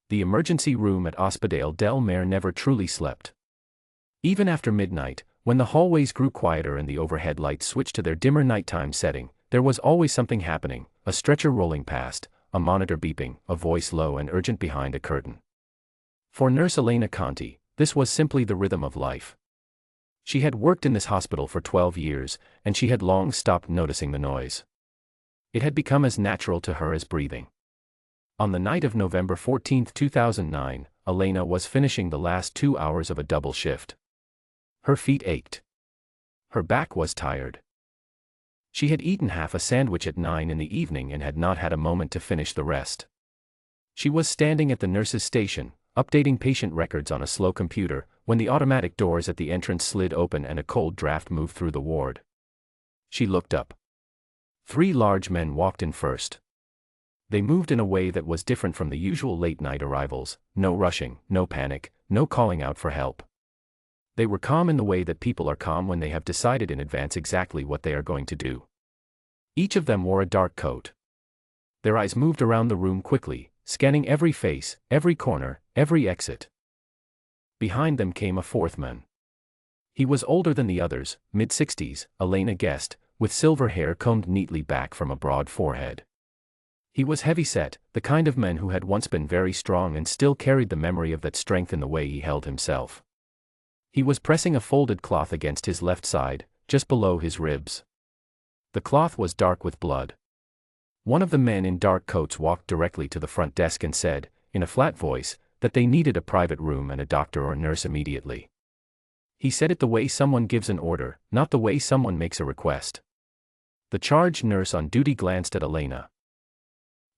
The emergency room at Ospedale del Mare never truly slept. Even after midnight, when the hallways grew quieter and the overhead lights switched to their dimmer nighttime setting, there was always something happening, a stretcher rolling past, a monitor beeping, a voice low and urgent behind a curtain. For Nurse Elena Conti, this was simply the rhythm of life. She had worked in this hospital for 12 years, and she had long stopped noticing the noise. It had become as natural to her as breathing. On the night of November 14, 2009, Elena was finishing the last 2 hours of a double shift. Her feet ached. Her back was tired. She had eaten half a sandwich at 9 in the evening and had not had a moment to finish the rest. She was standing at the nurse's station, updating patient records on a slow computer, when the automatic doors at the entrance slid open and a cold draft moved through the ward. She looked up. 3 large men walked in first. They moved in a way that was different from the usual late-night arrivals, no rushing, no panic, no calling out for help. They were calm in the way that people are calm when they have decided in advance exactly what they are going to do. Each of them wore a dark coat. Their eyes moved around the room quickly, scanning every face, every corner, every exit. Behind them came a 4th man. He was older than the others, mid-60s, Elena guessed, with silver hair combed neatly back from a broad forehead. He was heavy-set, the kind of man who had once been very strong and still carried the memory of that strength in the way he held himself. He was pressing a folded cloth against his left side, just below his ribs. The cloth was dark with blood. One of the men in dark coats walked directly to the front desk and said, in a flat voice, that they needed a private room and a doctor or nurse immediately. He said it the way someone gives an order, not the way someone makes a request. The charge nurse on duty glanced at Elena.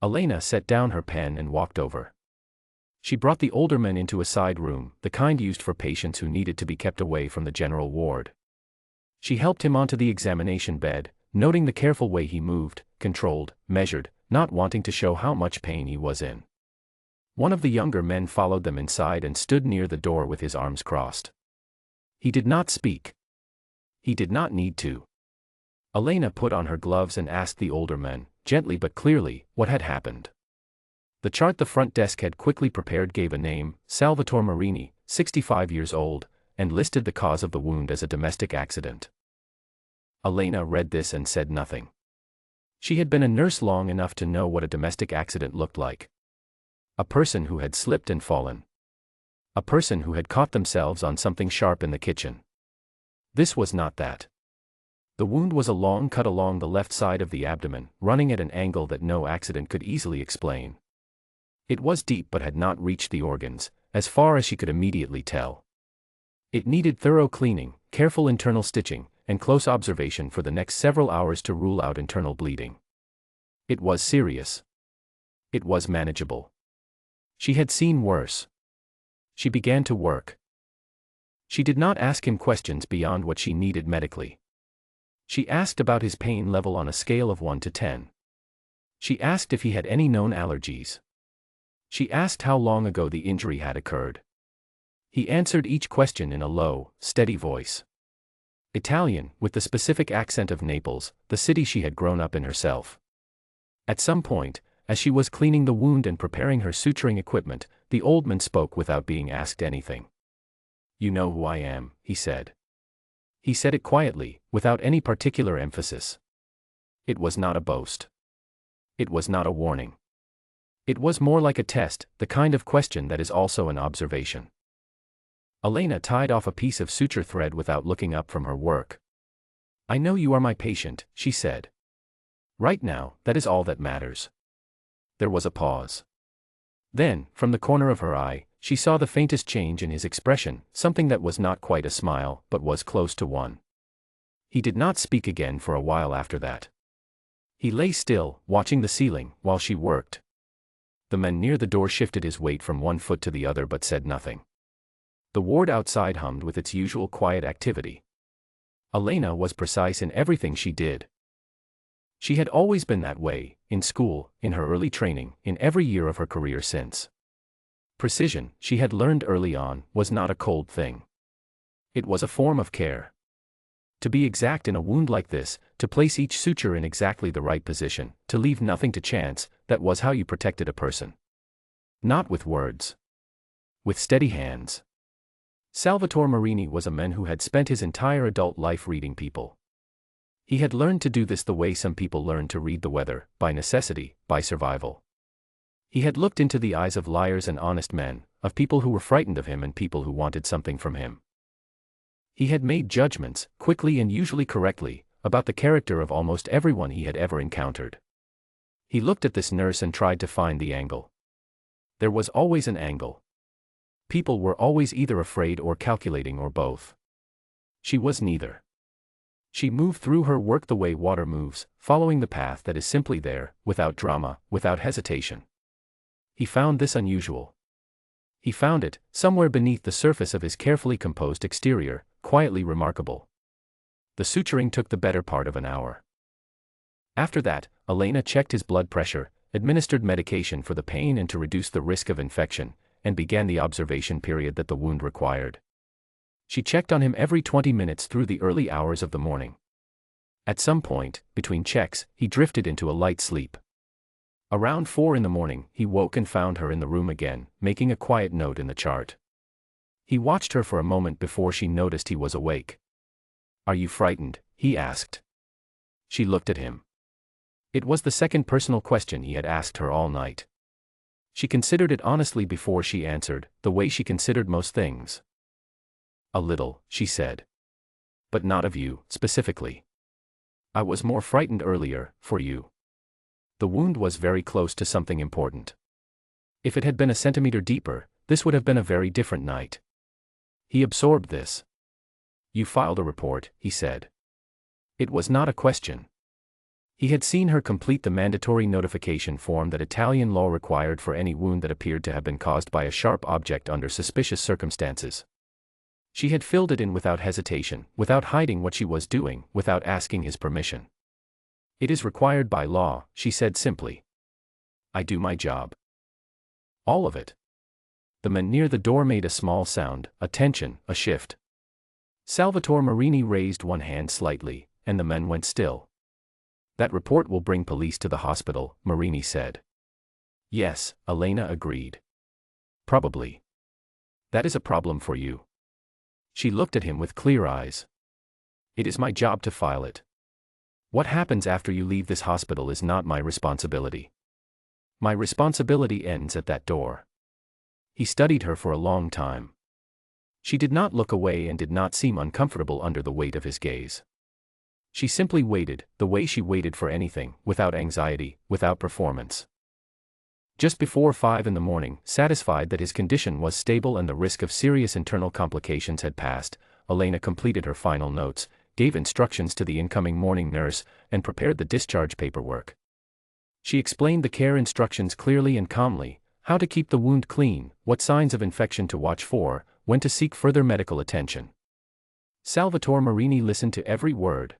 Elena set down her pen and walked over. She brought the older man into a side room, the kind used for patients who needed to be kept away from the general ward. She helped him onto the examination bed, noting the careful way he moved, controlled, measured, not wanting to show how much pain he was in. One of the younger men followed them inside and stood near the door with his arms crossed. He did not speak. He did not need to. Elena put on her gloves and asked the older man, gently but clearly, what had happened. The chart the front desk had quickly prepared gave a name, Salvatore Marini, 65 years old, and listed the cause of the wound as a domestic accident. Elena read this and said nothing. She had been a nurse long enough to know what a domestic accident looked like. A person who had slipped and fallen. A person who had caught themselves on something sharp in the kitchen. This was not that. The wound was a long cut along the left side of the abdomen, running at an angle that no accident could easily explain. It was deep but had not reached the organs, as far as she could immediately tell. It needed thorough cleaning, careful internal stitching, and close observation for the next several hours to rule out internal bleeding. It was serious. It was manageable. She had seen worse. She began to work. She did not ask him questions beyond what she needed medically. She asked about his pain level on a scale of 1 to 10. She asked if he had any known allergies. She asked how long ago the injury had occurred. He answered each question in a low, steady voice. Italian, with the specific accent of Naples, the city she had grown up in herself. At some point, as she was cleaning the wound and preparing her suturing equipment, the old man spoke without being asked anything. "You know who I am," he said. He said it quietly, without any particular emphasis. It was not a boast. It was not a warning. It was more like a test, the kind of question that is also an observation. Elena tied off a piece of suture thread without looking up from her work. "I know you are my patient," she said. "Right now, that is all that matters." There was a pause. Then, from the corner of her eye, she saw the faintest change in his expression, something that was not quite a smile, but was close to one. He did not speak again for a while after that. He lay still, watching the ceiling, while she worked. The man near the door shifted his weight from one foot to the other but said nothing. The ward outside hummed with its usual quiet activity. Elena was precise in everything she did. She had always been that way, in school, in her early training, in every year of her career since. Precision, she had learned early on, was not a cold thing. It was a form of care. To be exact in a wound like this, to place each suture in exactly the right position, to leave nothing to chance, that was how you protected a person. Not with words. With steady hands. Salvatore Marini was a man who had spent his entire adult life reading people. He had learned to do this the way some people learn to read the weather, by necessity, by survival. He had looked into the eyes of liars and honest men, of people who were frightened of him and people who wanted something from him. He had made judgments, quickly and usually correctly, about the character of almost everyone he had ever encountered. He looked at this nurse and tried to find the angle. There was always an angle. People were always either afraid or calculating or both. She was neither. She moved through her work the way water moves, following the path that is simply there, without drama, without hesitation. He found this unusual. He found it, somewhere beneath the surface of his carefully composed exterior, quietly remarkable. The suturing took the better part of an hour. After that, Elena checked his blood pressure, administered medication for the pain and to reduce the risk of infection, and began the observation period that the wound required. She checked on him every 20 minutes through the early hours of the morning. At some point, between checks, he drifted into a light sleep. Around 4 in the morning, he woke and found her in the room again, making a quiet note in the chart. He watched her for a moment before she noticed he was awake. "Are you frightened?" he asked. She looked at him. It was the second personal question he had asked her all night. She considered it honestly before she answered, the way she considered most things. "A little," she said. "But not of you, specifically. I was more frightened earlier, for you. The wound was very close to something important. If it had been a centimeter deeper, this would have been a very different night." He absorbed this. "You filed a report," he said. It was not a question. He had seen her complete the mandatory notification form that Italian law required for any wound that appeared to have been caused by a sharp object under suspicious circumstances. She had filled it in without hesitation, without hiding what she was doing, without asking his permission. "It is required by law," she said simply. "I do my job." All of it. The man near the door made a small sound, a tension, a shift. Salvatore Marini raised one hand slightly, and the man went still. "That report will bring police to the hospital," Marini said. "Yes," Elena agreed. "Probably. That is a problem for you." She looked at him with clear eyes. "It is my job to file it. What happens after you leave this hospital is not my responsibility. My responsibility ends at that door." He studied her for a long time. She did not look away and did not seem uncomfortable under the weight of his gaze. She simply waited, the way she waited for anything, without anxiety, without performance. Just before 5 in the morning, satisfied that his condition was stable and the risk of serious internal complications had passed, Elena completed her final notes, gave instructions to the incoming morning nurse, and prepared the discharge paperwork. She explained the care instructions clearly and calmly, how to keep the wound clean, what signs of infection to watch for, when to seek further medical attention. Salvatore Marini listened to every word.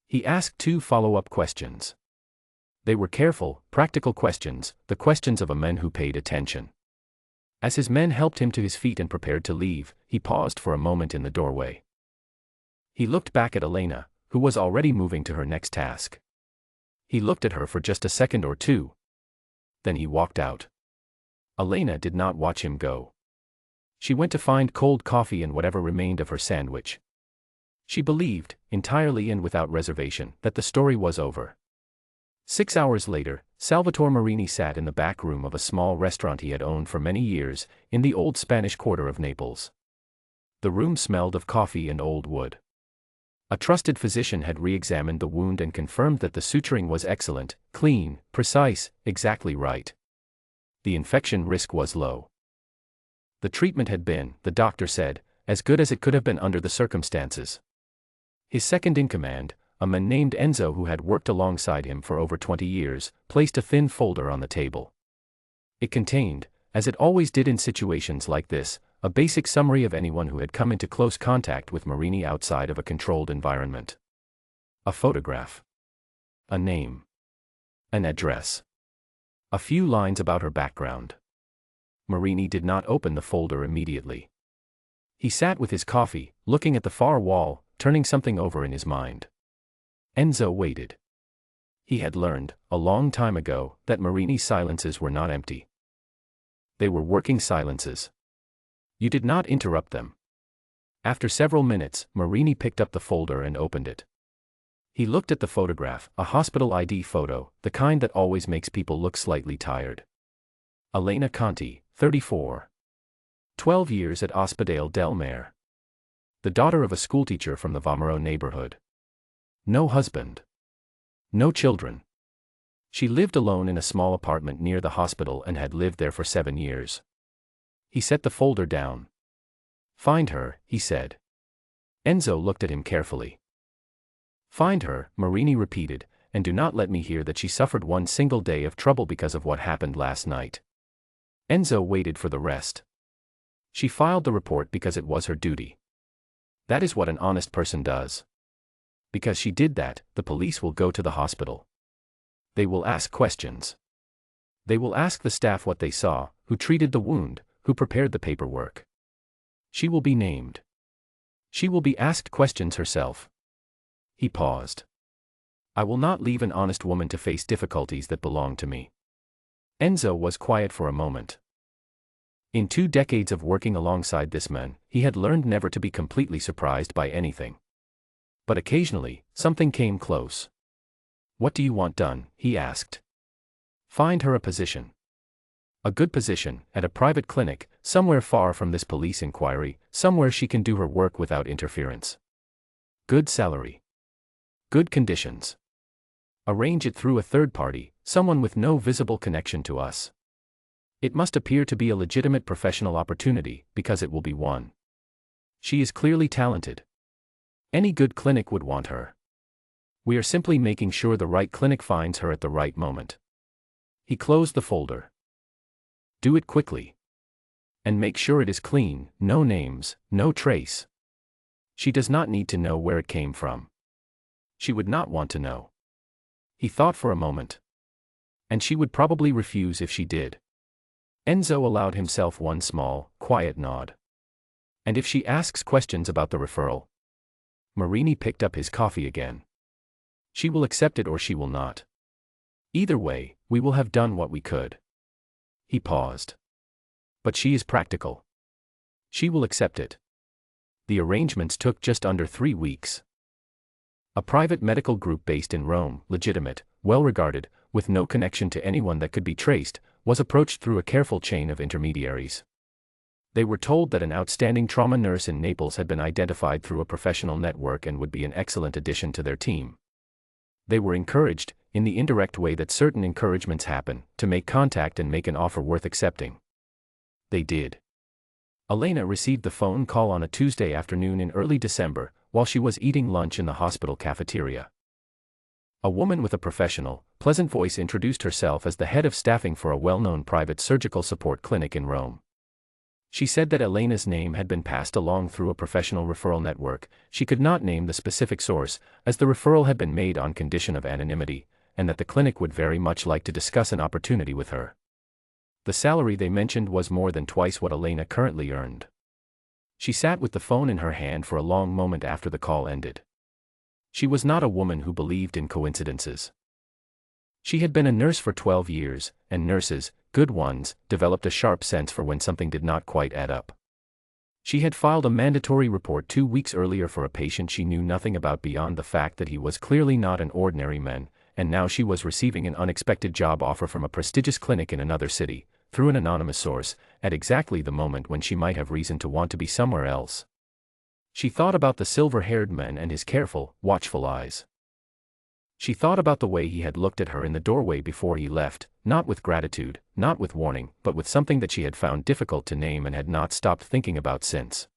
He asked 2 follow-up questions. They were careful, practical questions, the questions of a man who paid attention. As his men helped him to his feet and prepared to leave, he paused for a moment in the doorway. He looked back at Elena, who was already moving to her next task. He looked at her for just a second or two. Then he walked out. Elena did not watch him go. She went to find cold coffee and whatever remained of her sandwich. She believed, entirely and without reservation, that the story was over. 6 hours later, Salvatore Marini sat in the back room of a small restaurant he had owned for many years, in the old Spanish quarter of Naples. The room smelled of coffee and old wood. A trusted physician had re-examined the wound and confirmed that the suturing was excellent, clean, precise, exactly right. The infection risk was low. The treatment had been, the doctor said, as good as it could have been under the circumstances. His second-in-command, a man named Enzo who had worked alongside him for over 20 years, placed a thin folder on the table. It contained, as it always did in situations like this, a basic summary of anyone who had come into close contact with Marini outside of a controlled environment. A photograph. A name. An address. A few lines about her background. Marini did not open the folder immediately. He sat with his coffee, looking at the far wall, turning something over in his mind. Enzo waited. He had learned, a long time ago, that Marini's silences were not empty. They were working silences. You did not interrupt them. After several minutes, Marini picked up the folder and opened it. He looked at the photograph, a hospital ID photo, the kind that always makes people look slightly tired. Elena Conti, 34. 12 years at Ospedale del Mare. The daughter of a schoolteacher from the Vomero neighborhood. No husband. No children. She lived alone in a small apartment near the hospital and had lived there for 7 years. He set the folder down. Find her, he said. Enzo looked at him carefully. Find her, Marini repeated, and do not let me hear that she suffered one single day of trouble because of what happened last night. Enzo waited for the rest. She filed the report because it was her duty. That is what an honest person does. Because she did that, the police will go to the hospital. They will ask questions. They will ask the staff what they saw, who treated the wound, who prepared the paperwork. She will be named. She will be asked questions herself. He paused. I will not leave an honest woman to face difficulties that belong to me. Enzo was quiet for a moment. In 2 decades of working alongside this man, he had learned never to be completely surprised by anything. But occasionally, something came close. What do you want done? He asked. Find her a position. A good position, at a private clinic, somewhere far from this police inquiry, somewhere she can do her work without interference. Good salary. Good conditions. Arrange it through a third party, someone with no visible connection to us. It must appear to be a legitimate professional opportunity, because it will be one. She is clearly talented. Any good clinic would want her. We are simply making sure the right clinic finds her at the right moment. He closed the folder. Do it quickly. And make sure it is clean, no names, no trace. She does not need to know where it came from. She would not want to know. He thought for a moment. And she would probably refuse if she did. Enzo allowed himself one small, quiet nod. And if she asks questions about the referral? Marini picked up his coffee again. She will accept it or she will not. Either way, we will have done what we could. He paused. But she is practical. She will accept it. The arrangements took just under 3 weeks. A private medical group based in Rome, legitimate, well-regarded, with no connection to anyone that could be traced, was approached through a careful chain of intermediaries. They were told that an outstanding trauma nurse in Naples had been identified through a professional network and would be an excellent addition to their team. They were encouraged, in the indirect way that certain encouragements happen, to make contact and make an offer worth accepting. They did. Elena received the phone call on a Tuesday afternoon in early December, while she was eating lunch in the hospital cafeteria. A woman with a professional, pleasant voice introduced herself as the head of staffing for a well-known private surgical support clinic in Rome. She said that Elena's name had been passed along through a professional referral network. She could not name the specific source, as the referral had been made on condition of anonymity, and that the clinic would very much like to discuss an opportunity with her. The salary they mentioned was more than twice what Elena currently earned. She sat with the phone in her hand for a long moment after the call ended. She was not a woman who believed in coincidences. She had been a nurse for 12 years, and nurses, good ones, developed a sharp sense for when something did not quite add up. She had filed a mandatory report 2 weeks earlier for a patient she knew nothing about beyond the fact that he was clearly not an ordinary man, and now she was receiving an unexpected job offer from a prestigious clinic in another city, through an anonymous source, at exactly the moment when she might have reason to want to be somewhere else. She thought about the silver-haired man and his careful, watchful eyes. She thought about the way he had looked at her in the doorway before he left, not with gratitude, not with warning, but with something that she had found difficult to name and had not stopped thinking about since.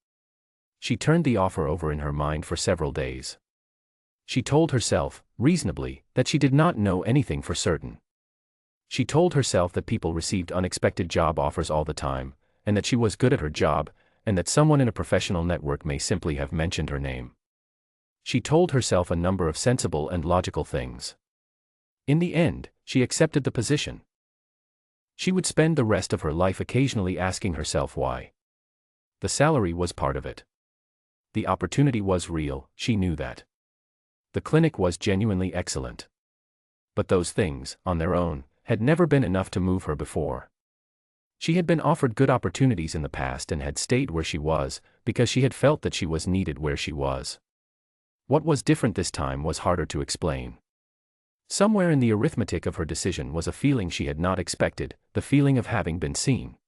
She turned the offer over in her mind for several days. She told herself, reasonably, that she did not know anything for certain. She told herself that people received unexpected job offers all the time, and that she was good at her job, and that someone in a professional network may simply have mentioned her name. She told herself a number of sensible and logical things. In the end, she accepted the position. She would spend the rest of her life occasionally asking herself why. The salary was part of it. The opportunity was real, she knew that. The clinic was genuinely excellent. But those things, on their own, had never been enough to move her before. She had been offered good opportunities in the past and had stayed where she was, because she had felt that she was needed where she was. What was different this time was harder to explain. Somewhere in the arithmetic of her decision was a feeling she had not expected, the feeling of having been seen.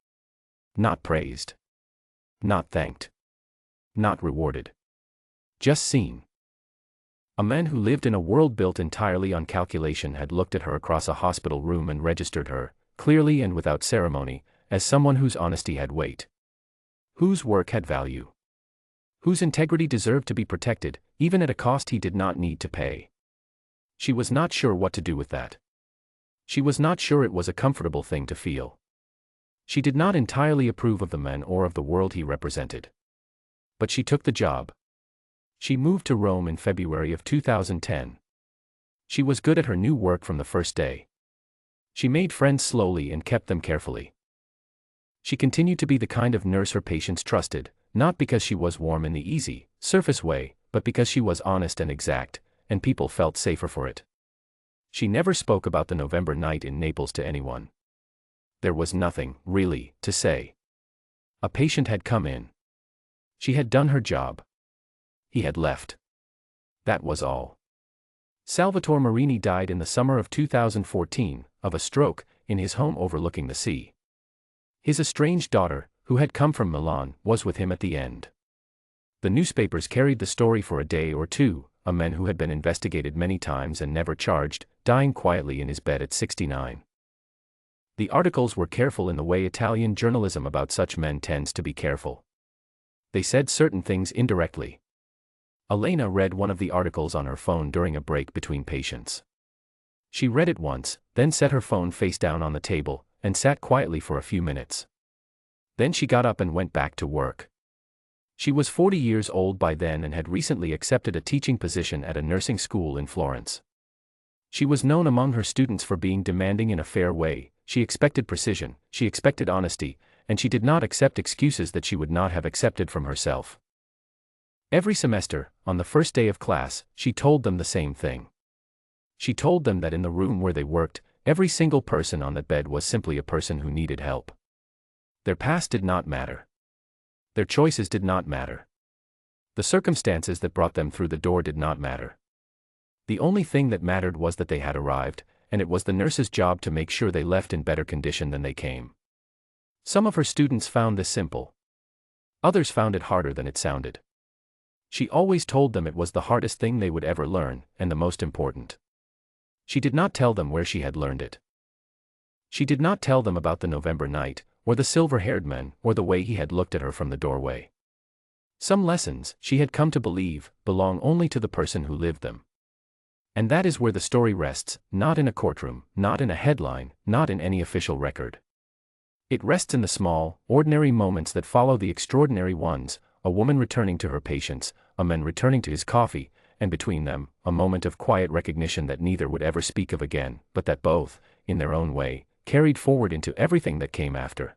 Not praised. Not thanked. Not rewarded. Just seen. A man who lived in a world built entirely on calculation had looked at her across a hospital room and registered her, clearly and without ceremony, as someone whose honesty had weight. Whose work had value. Whose integrity deserved to be protected, even at a cost he did not need to pay. She was not sure what to do with that. She was not sure it was a comfortable thing to feel. She did not entirely approve of the man or of the world he represented. But she took the job. She moved to Rome in February of 2010. She was good at her new work from the first day. She made friends slowly and kept them carefully. She continued to be the kind of nurse her patients trusted, not because she was warm in the easy, surface way, but because she was honest and exact, and people felt safer for it. She never spoke about the November night in Naples to anyone. There was nothing, really, to say. A patient had come in. She had done her job. He had left. That was all. Salvatore Marini died in the summer of 2014, of a stroke, in his home overlooking the sea. His estranged daughter, who had come from Milan, was with him at the end. The newspapers carried the story for a day or two, a man who had been investigated many times and never charged, dying quietly in his bed at 69. The articles were careful in the way Italian journalism about such men tends to be careful. They said certain things indirectly. Elena read one of the articles on her phone during a break between patients. She read it once, then set her phone face down on the table, and sat quietly for a few minutes. Then she got up and went back to work. She was 40 years old by then and had recently accepted a teaching position at a nursing school in Florence. She was known among her students for being demanding in a fair way. She expected precision, she expected honesty, and she did not accept excuses that she would not have accepted from herself. Every semester, on the first day of class, she told them the same thing. She told them that in the room where they worked, every single person on that bed was simply a person who needed help. Their past did not matter. Their choices did not matter. The circumstances that brought them through the door did not matter. The only thing that mattered was that they had arrived, and it was the nurse's job to make sure they left in better condition than they came. Some of her students found this simple. Others found it harder than it sounded. She always told them it was the hardest thing they would ever learn, and the most important. She did not tell them where she had learned it. She did not tell them about the November night, or the silver-haired man, or the way he had looked at her from the doorway. Some lessons, she had come to believe, belong only to the person who lived them. And that is where the story rests, not in a courtroom, not in a headline, not in any official record. It rests in the small, ordinary moments that follow the extraordinary ones, a woman returning to her patients, a man returning to his coffee, and between them, a moment of quiet recognition that neither would ever speak of again, but that both, in their own way, carried forward into everything that came after.